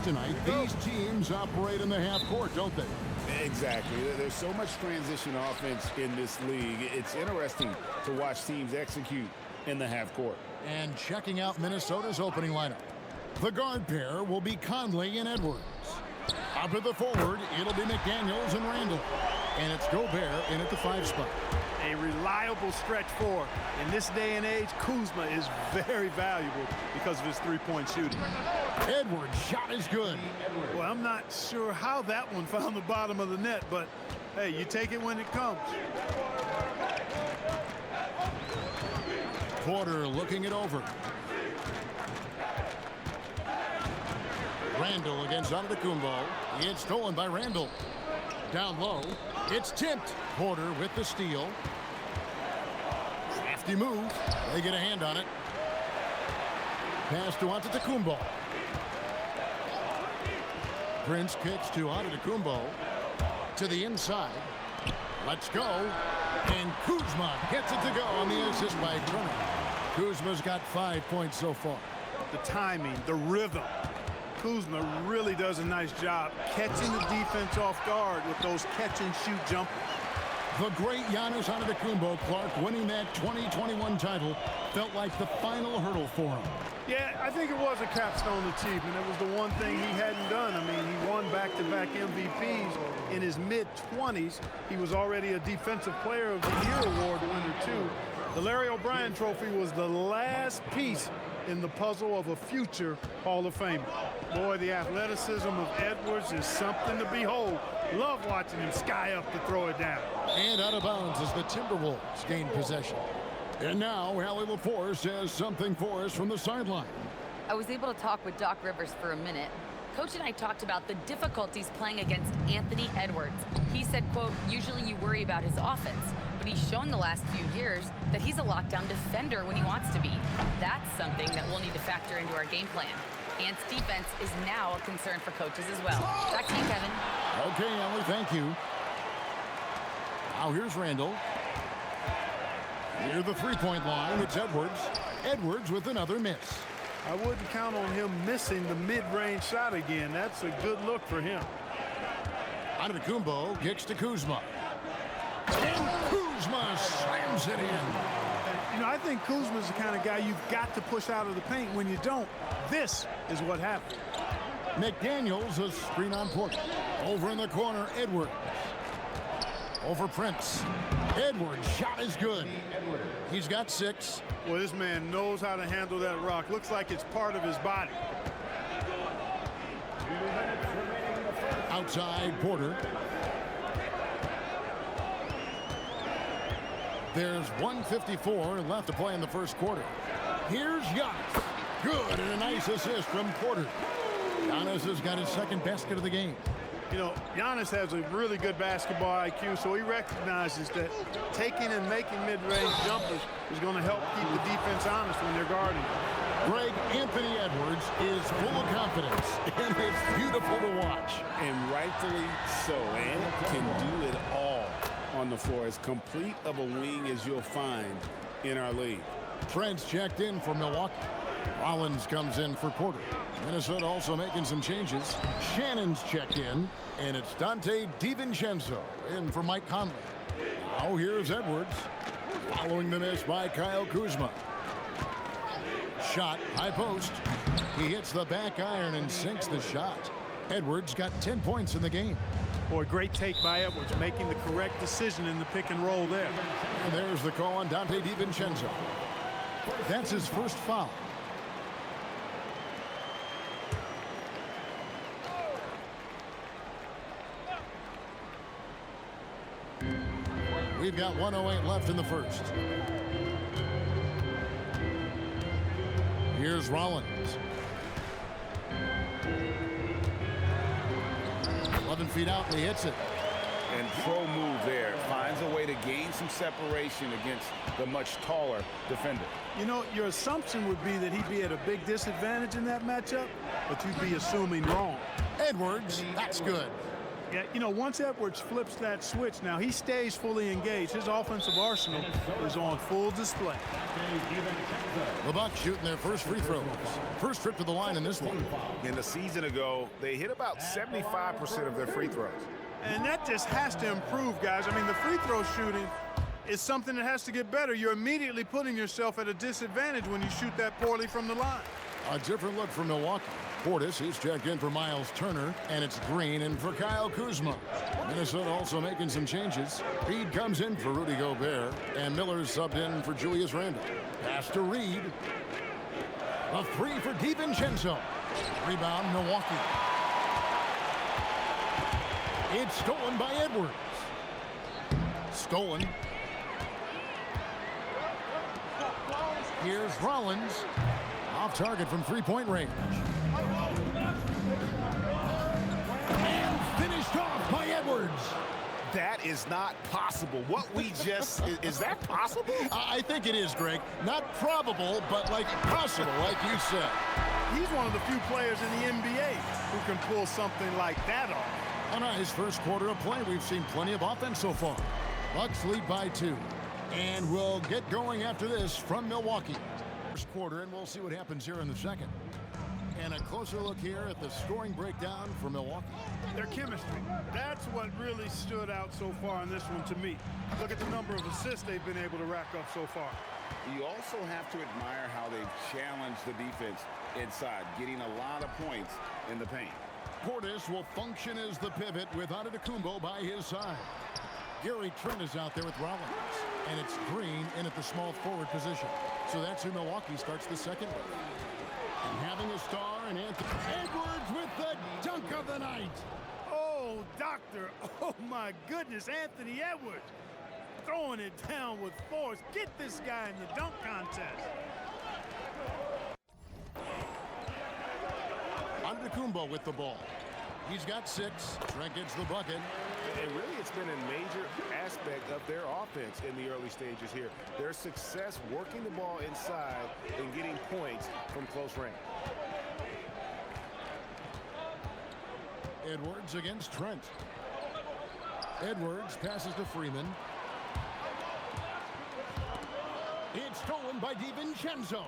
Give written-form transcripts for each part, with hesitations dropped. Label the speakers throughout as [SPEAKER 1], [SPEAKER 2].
[SPEAKER 1] tonight. These teams operate in the half court, don't they?
[SPEAKER 2] Exactly. There's so much transition offense in this league. It's interesting to watch teams execute in the half court.
[SPEAKER 1] And checking out Minnesota's opening lineup. The guard pair will be Conley and Edwards. Up at the forward, it'll be McDaniels and Randall. And it's Gobert in at the 5 spot.
[SPEAKER 3] A reliable stretch four. In this day and age, Kuzma is very valuable because of his three-point shooting.
[SPEAKER 1] Edwards' shot is good.
[SPEAKER 3] Well, I'm not sure how that one found the bottom of the net, but hey, you take it when it comes.
[SPEAKER 1] Porter looking it over. Randall against ANTETOKOUNMPO. It's stolen by Randall. Down low. It's tipped. Porter with the steal. Crafty move. They get a hand on it. Pass to ANTETOKOUNMPO. Prince kicks to ANTETOKOUNMPO. To the inside. Let's go. And Kuzma gets it to go on the assist by Drummond. Kuzma's got 5 points so far.
[SPEAKER 3] The timing, the rhythm. Kuzma really does a nice job catching the defense off guard with those catch-and-shoot jumpers.
[SPEAKER 1] The great GIANNIS ANTETOKOUNMPO, Clark, winning that 2021 title felt like the final hurdle for him.
[SPEAKER 3] Yeah, I think it was a capstone achievement. It was the one thing he hadn't done. I mean, he won back-to-back MVPs in his mid-20s. He was already a Defensive Player of the Year award winner, too. The Larry O'Brien Trophy was the last piece in the puzzle of a future Hall of Famer. Boy, the athleticism of Edwards is something to behold. Love watching him sky up to throw it down.
[SPEAKER 1] And out of bounds as the Timberwolves gain possession. And now, Allie LaForce has something for us from the sideline.
[SPEAKER 4] I was able to talk with Doc Rivers for a minute. Coach and I talked about the difficulties playing against Anthony Edwards. He said, quote, usually you worry about his offense, but he's shown the last few years that he's a lockdown defender when he wants to be. That's something that we'll need to factor into our game plan. Ant's defense is now a concern for coaches as well. Back to you, Kevin.
[SPEAKER 1] Okay, Allie, thank you. Now here's Randall. Near the three-point line, it's Edwards. Edwards with another miss.
[SPEAKER 3] I wouldn't count on him missing the mid-range shot again. That's a good look for him.
[SPEAKER 1] ANTETOKOUNMPO kicks to Kuzma. And Kuzma slams it in.
[SPEAKER 3] You know, I think Kuzma's the kind of guy you've got to push out of the paint. When you don't, this is what happens.
[SPEAKER 1] McDaniels, a screen on Porter. Over in the corner, Edwards. Over Prince. Edwards' shot is good. He's got 6.
[SPEAKER 3] Well, this man knows how to handle that rock. Looks like it's part of his body.
[SPEAKER 1] Outside, Porter. There's 1:54 left to play in the first quarter. Here's GIANNIS. Good, and a nice assist from Porter. GIANNIS has got his second basket of the game.
[SPEAKER 3] You know, GIANNIS has a really good basketball IQ, so he recognizes that taking and making mid-range jumpers is going to help keep the defense honest when they're guarding.
[SPEAKER 1] Greg, Anthony Edwards is full of confidence, and it's beautiful to watch.
[SPEAKER 2] And rightfully so. And can do it all on the floor. As complete of a wing as you'll find in our league.
[SPEAKER 1] Trent's checked in for Milwaukee. Rollins comes in for Porter. Minnesota also making some changes. Shannon's checked in, and it's Dante DiVincenzo in for Mike Conley. Now here's Edwards, following the miss by Kyle Kuzma. Shot, high post. He hits the back iron and sinks the shot. Edwards got 10 points in the game.
[SPEAKER 3] Boy, great take by Edwards, making the correct decision in the pick and roll there.
[SPEAKER 1] And there's the call on Dante DiVincenzo. That's his first foul. We've got 1:08 left in the first. Here's Rollins. 11 feet out, and he hits it.
[SPEAKER 2] And pro move there. Finds a way to gain some separation against the much taller defender.
[SPEAKER 3] You know, your assumption would be that he'd be at a big disadvantage in that matchup, but you'd be assuming wrong.
[SPEAKER 1] Edwards, that's good.
[SPEAKER 3] Yeah, you know, once Edwards flips that switch, now he stays fully engaged. His offensive arsenal is on full display.
[SPEAKER 1] The Bucks shooting their first free throws. First trip to the line in this one.
[SPEAKER 2] In a season ago, they hit about 75% of their free throws.
[SPEAKER 3] And that just has to improve, guys. I mean, the free throw shooting is something that has to get better. You're immediately putting yourself at a disadvantage when you shoot that poorly from the line.
[SPEAKER 1] A different look for Milwaukee. Portis, he's checked in for Miles Turner, and it's Green in for Kyle Kuzma. Minnesota also making some changes. Reed comes in for Rudy Gobert, and Miller's subbed in for Julius Randle. Pass to Reed. A three for DiVincenzo. Rebound, Milwaukee. It's stolen by Edwards. Stolen. Here's Rollins. Off target from three-point range. And finished off by Edwards.
[SPEAKER 2] That is not possible. What we just, is that possible?
[SPEAKER 1] I think it is, Greg. Not probable, but like possible, like you said.
[SPEAKER 3] He's one of the few players in the NBA who can pull something like that off.
[SPEAKER 1] On his first quarter of play, we've seen plenty of offense so far. Bucks lead by 2. And we'll get going after this from Milwaukee. First quarter, and we'll see what happens here in the second. And a closer look here at the scoring breakdown for Milwaukee.
[SPEAKER 3] Their chemistry, that's what really stood out so far in this one to me. Look at the number of assists they've been able to rack up so far.
[SPEAKER 2] You also have to admire how they've challenged the defense inside, getting a lot of points in the paint.
[SPEAKER 1] Portis will function as the pivot with ANTETOKOUNMPO by his side. Gary Trent is out there with Rollins. And it's Green in at the small forward position. So that's who Milwaukee starts the second with. And having a star in Anthony Edwards with the dunk of the night.
[SPEAKER 3] Oh, doctor. Oh, my goodness. Anthony Edwards throwing it down with force. Get this guy in the dunk contest.
[SPEAKER 1] ANTETOKOUNMPO with the ball. He's got 6. Trent gets the bucket.
[SPEAKER 2] And really, it's been a major aspect of their offense in the early stages here. Their success working the ball inside and getting points from close range.
[SPEAKER 1] Edwards against Trent. Edwards passes to Freeman. It's stolen by DiVincenzo.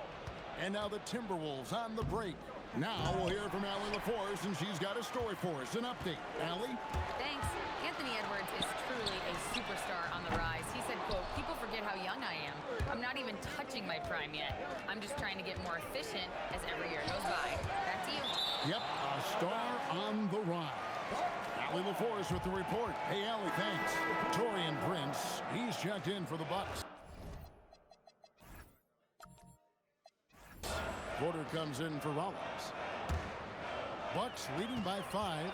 [SPEAKER 1] And now the Timberwolves on the break. Now we'll hear from Allie LaForce, and she's got a story for us. An update. Allie?
[SPEAKER 4] Thanks. Anthony Edwards is truly a superstar on the rise. He said, quote, "People forget how young I am. I'm not even touching my prime yet. I'm just trying to get more efficient as every year goes by." Back to you.
[SPEAKER 1] Yep, a star on the rise. Allie LaForce with the report. Hey, Allie, thanks. Torian Prince, he's checked in for the Bucks. Porter comes in for Rollins. Bucks leading by 5.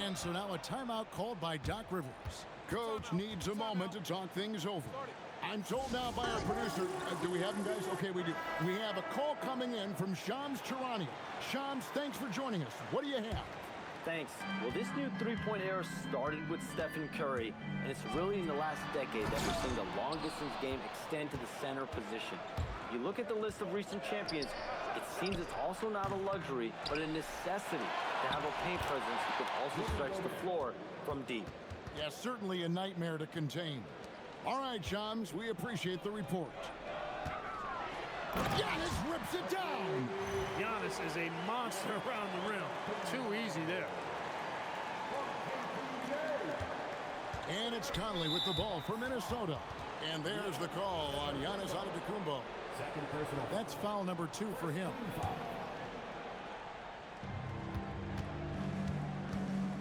[SPEAKER 1] And so now a timeout called by Doc Rivers. Coach needs a moment to talk things over. I'm told now by our producer, do we have him, guys? Okay, we do. We have a call coming in from Shams Charania. Shams, thanks for joining us. What do you have?
[SPEAKER 5] Thanks. Well, this new three-point era started with Stephen Curry, and it's really in the last decade that we're seeing the long-distance game extend to the center position. You look at the list of recent champions, it seems it's also not a luxury, but a necessity to have a paint presence who can also stretch the floor from deep.
[SPEAKER 1] Yeah, certainly a nightmare to contain. All right, Shams, we appreciate the report. Giannis rips it down.
[SPEAKER 3] Giannis is a monster around the rim. Too easy there.
[SPEAKER 1] And it's Conley with the ball for Minnesota. And there's the call on Giannis ANTETOKOUNMPO. That's foul number 2 for him.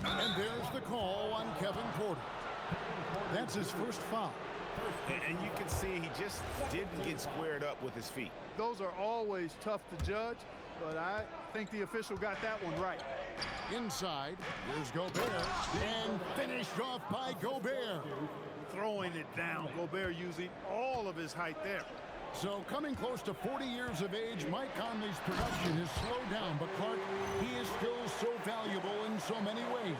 [SPEAKER 1] And there's the call on Kevin Porter. That's his first foul.
[SPEAKER 2] And you can see he just didn't get squared up with his feet.
[SPEAKER 3] Those are always tough to judge, but I think the official got that one right.
[SPEAKER 1] Inside, here's Gobert. And finished off by Gobert.
[SPEAKER 3] Throwing it down. Gobert using all of his height there.
[SPEAKER 1] So coming close to 40 years of age, Mike Conley's production has slowed down, but Clark, he is still so valuable in so many ways.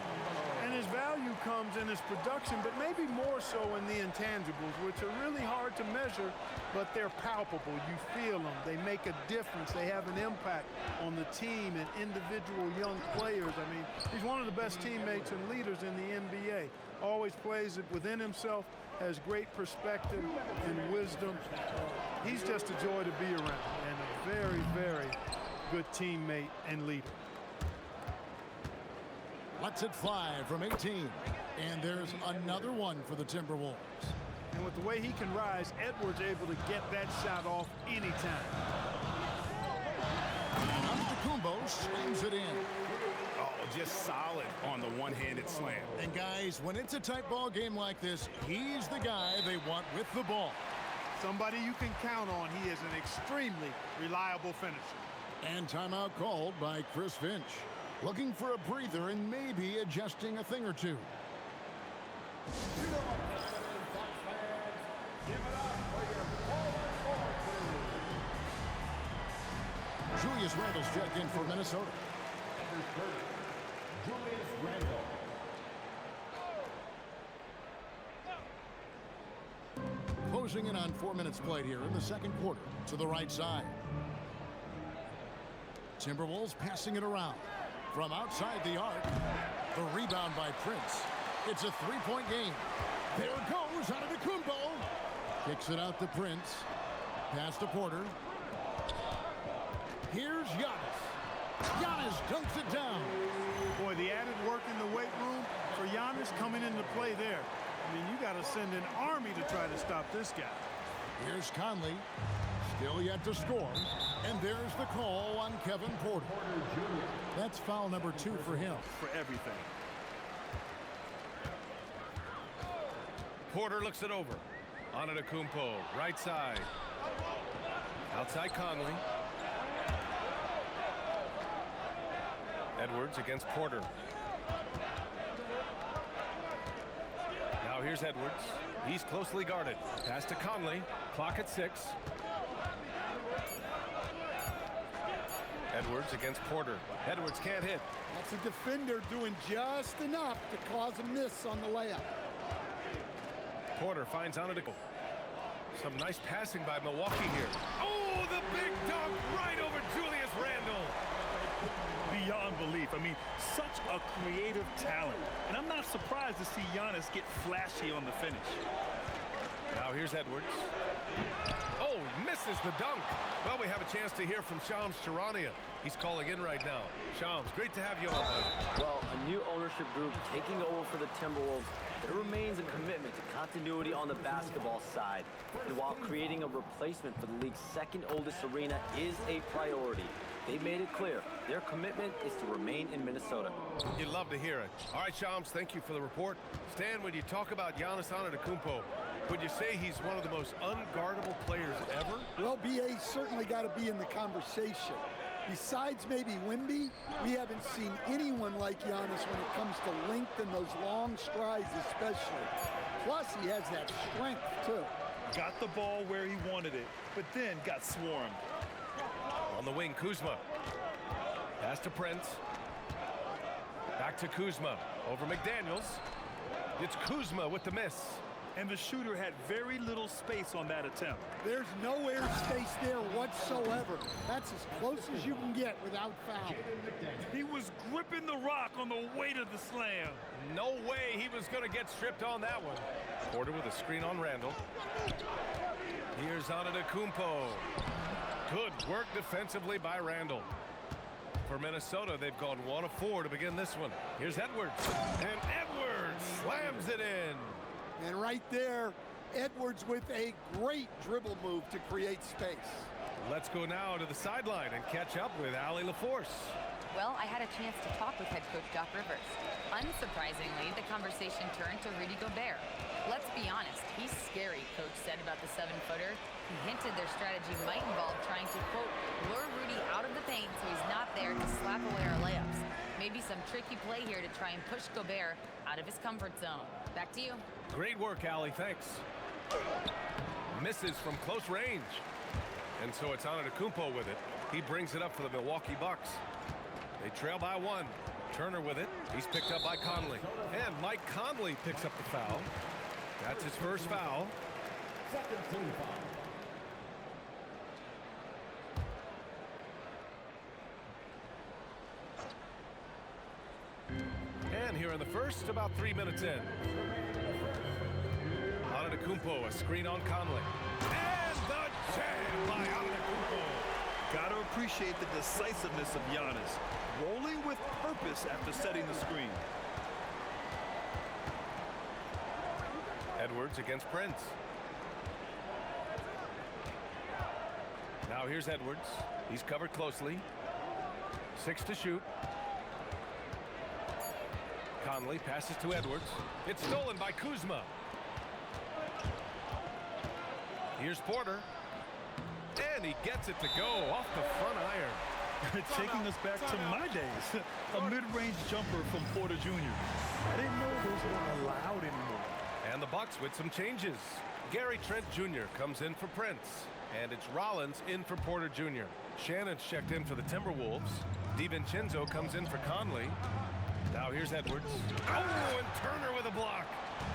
[SPEAKER 3] And his value comes in his production, but maybe more so in the intangibles, which are really hard to measure, but they're palpable. You feel them. They make a difference. They have an impact on the team and individual young players. I mean, he's one of the best teammates and leaders in the NBA. Always plays it within himself, has great perspective and wisdom. He's just a joy to be around and a very, very good teammate and leader.
[SPEAKER 1] Lets it fly from 18. And there's another one for the Timberwolves.
[SPEAKER 3] And with the way he can rise, Edwards able to get that shot off anytime.
[SPEAKER 1] ANTETOKOUNMPO slams it in.
[SPEAKER 2] Oh, just solid on the one-handed slam.
[SPEAKER 1] And guys, when it's a tight ball game like this, he's the guy they want with the ball.
[SPEAKER 3] Somebody you can count on. He is an extremely reliable finisher.
[SPEAKER 1] And timeout called by Chris Finch. Looking for a breather and maybe adjusting a thing or two. Julius Randle's checked in for Minnesota. Julius Randle. Closing in on 4 minutes played here in the second quarter to the right side. Timberwolves passing it around. From outside the arc, the rebound by Prince. It's a three-point game. There goes ANTETOKOUNMPO. Kicks it out to Prince. Pass to Porter. Here's Giannis. Giannis dunks it down.
[SPEAKER 3] Boy, the added work in the weight room for Giannis coming into play there. I mean, you got to send an army to try to stop this guy.
[SPEAKER 1] Here's Conley. Still yet to score. And there's the call on Kevin Porter. That's foul number 2 for him.
[SPEAKER 3] For everything.
[SPEAKER 6] Porter looks it over. ANTETOKOUNMPO, right side. Outside Conley. Edwards against Porter. Now here's Edwards. He's closely guarded. Pass to Conley. Clock at 6. Edwards against Porter. Edwards can't hit.
[SPEAKER 7] That's a defender doing just enough to cause a miss on the layup.
[SPEAKER 6] Porter finds ANTETOKOUNMPO. Some nice passing by Milwaukee here. Oh, the big dunk right over Julius Randle.
[SPEAKER 8] Beyond belief. I mean, such a creative talent. And I'm not surprised to see Giannis get flashy on the finish.
[SPEAKER 6] Now here's Edwards. Oh, misses the dunk. Well, we have a chance to hear from Shams Charania. He's calling in right now. Shams, great to have you on.
[SPEAKER 5] Well, a new ownership group taking over for the Timberwolves. There remains a commitment to continuity on the basketball side. And while creating a replacement for the league's second oldest arena is a priority, they made it clear their commitment is to remain in Minnesota.
[SPEAKER 6] You'd love to hear it. All right, Shams, thank you for the report. Stan, when you talk about Giannis ANTETOKOUNMPO, would you say he's one of the most unguardable players ever?
[SPEAKER 7] Well, BA's certainly got to be in the conversation. Besides maybe Wemby, we haven't seen anyone like Giannis when it comes to length and those long strides especially. Plus, he has that strength, too.
[SPEAKER 8] Got the ball where he wanted it, but then got swarmed.
[SPEAKER 6] On the wing, Kuzma. Pass to Prince. Back to Kuzma. Over McDaniels. It's Kuzma with the miss.
[SPEAKER 8] And the shooter had very little space on that attempt.
[SPEAKER 7] There's no air space there whatsoever. That's as close as you can get without foul.
[SPEAKER 8] He was gripping the rock on the weight of the slam.
[SPEAKER 6] No way he was going to get stripped on that one. Porter with a screen on Randle. Here's ANTETOKOUNMPO. Good work defensively by Randle. For Minnesota, they've gone 1 of 4 to begin this one. Here's Edwards. And Edwards slams it in.
[SPEAKER 7] And right there, Edwards with a great dribble move to create space.
[SPEAKER 6] Let's go now to the sideline and catch up with Allie LaForce.
[SPEAKER 4] Well, I had a chance to talk with head coach Doc Rivers. Unsurprisingly, the conversation turned to Rudy Gobert. Let's be honest, he's scary, coach said about the 7-footer. He hinted their strategy might involve trying to, quote, lure Rudy out of the paint so he's not there to slap away our layups. Maybe some tricky play here to try and push Gobert out of his comfort zone. Back to you.
[SPEAKER 6] Great work, Allie. Thanks. Misses from close range. And so it's ANTETOKOUNMPO with it. He brings it up for the Milwaukee Bucks. They trail by 1. Turner with it. He's picked up by Conley. And Mike Conley picks up the foul. That's his first foul.
[SPEAKER 1] Second team foul.
[SPEAKER 6] And here in the first, about 3 minutes in. ANTETOKOUNMPO, a screen on Conley. And the jam by ANTETOKOUNMPO.
[SPEAKER 8] Gotta appreciate the decisiveness of Giannis, rolling with purpose after setting the screen.
[SPEAKER 6] Edwards against Prince. Now here's Edwards. He's covered closely. 6 to shoot. Conley passes to Edwards. It's stolen by Kuzma. Here's Porter. And he gets it to go off the front iron.
[SPEAKER 8] Taking us back to my days. A mid-range jumper from Porter Jr. I didn't know those weren't allowed anymore.
[SPEAKER 6] And the Bucks with some changes. Gary Trent Jr. comes in for Prince. And it's Rollins in for Porter Jr. Shannon's checked in for the Timberwolves. DiVincenzo comes in for Conley. Now here's Edwards. Oh, and Turner with a block.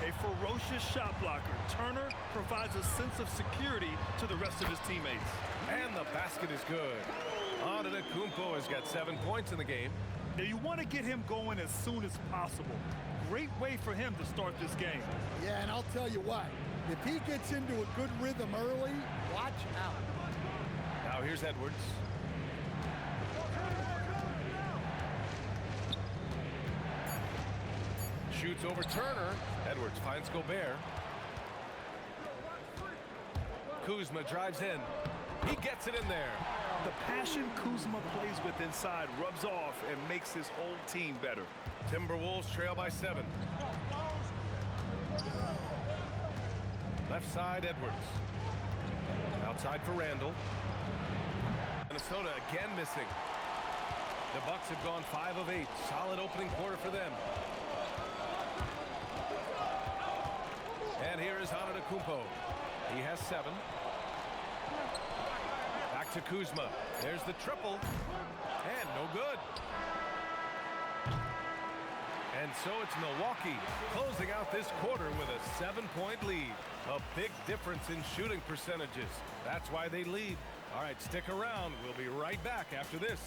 [SPEAKER 8] A ferocious shot blocker. Turner provides a sense of security to the rest of his teammates.
[SPEAKER 6] And the basket is good. ANTETOKOUNMPO has got 7 points in the game.
[SPEAKER 8] Now you want to get him going as soon as possible. Great way for him to start this game.
[SPEAKER 7] Yeah, and I'll tell you what, if he gets into a good rhythm early, watch out.
[SPEAKER 6] Now here's Edwards. Shoots over Turner. Edwards finds Gobert. Kuzma drives in. He gets it in there.
[SPEAKER 8] The passion Kuzma plays with inside rubs off and makes his whole team better.
[SPEAKER 6] Timberwolves trail by 7. Left side, Edwards. Outside for Randall. Minnesota again missing. The Bucks have gone 5 of 8. Solid opening quarter for them. And here is ANTETOKOUNMPO. He has 7. Back to Kuzma. There's the triple. And no good. And so it's Milwaukee closing out this quarter with a 7-point lead. A big difference in shooting percentages. That's why they lead. All right, stick around. We'll be right back after this.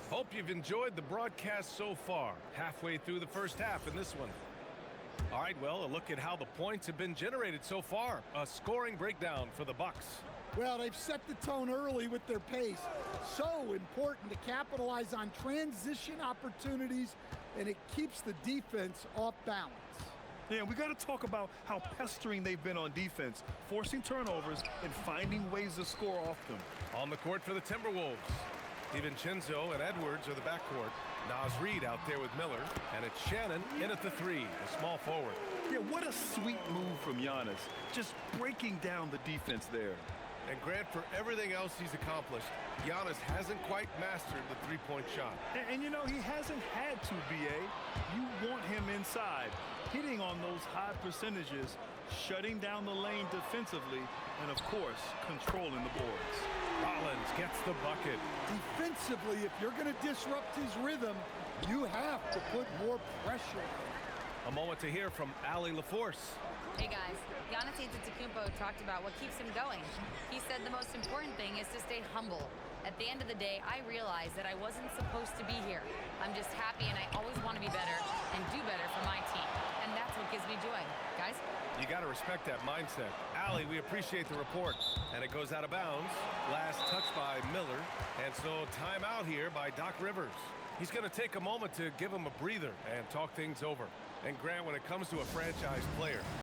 [SPEAKER 6] Hope you've enjoyed the broadcast so far. Halfway through the first half in this one. All right, well, a look at how the points have been generated so far. A scoring breakdown for the Bucks.
[SPEAKER 7] Well, they've set the tone early with their pace. So important to capitalize on transition opportunities, and it keeps the defense off balance.
[SPEAKER 8] Yeah, we got to talk about how pestering they've been on defense, forcing turnovers and finding ways to score off them.
[SPEAKER 6] On the court for the Timberwolves. DiVincenzo and Edwards are the backcourt. Naz Reid out there with Miller. And it's Shannon in at the 3, a small forward.
[SPEAKER 8] Yeah, what a sweet move from Giannis. Just breaking down the defense there.
[SPEAKER 6] And Grant, for everything else he's accomplished, Giannis hasn't quite mastered the three-point shot.
[SPEAKER 8] And you know, he hasn't had to, B.A. You want him inside, hitting on those high percentages, shutting down the lane defensively, and, of course, controlling the boards.
[SPEAKER 6] Rollins gets the bucket.
[SPEAKER 7] Defensively, if you're going to disrupt his rhythm, you have to put more pressure on him.
[SPEAKER 6] A moment to hear from Allie LaForce.
[SPEAKER 4] Hey guys, Giannis Antetokounmpo talked about what keeps him going. He said the most important thing is to stay humble. At the end of the day, I realized that I wasn't supposed to be here. I'm just happy and I always want to be better and do better for my team. And that's what gives me joy. Guys?
[SPEAKER 6] You got to respect that mindset. Allie, we appreciate the report. And it goes out of bounds. Last touch by Miller. And so timeout here by Doc Rivers. He's going to take a moment to give him a breather and talk things over. And Grant, when it comes to a franchise player,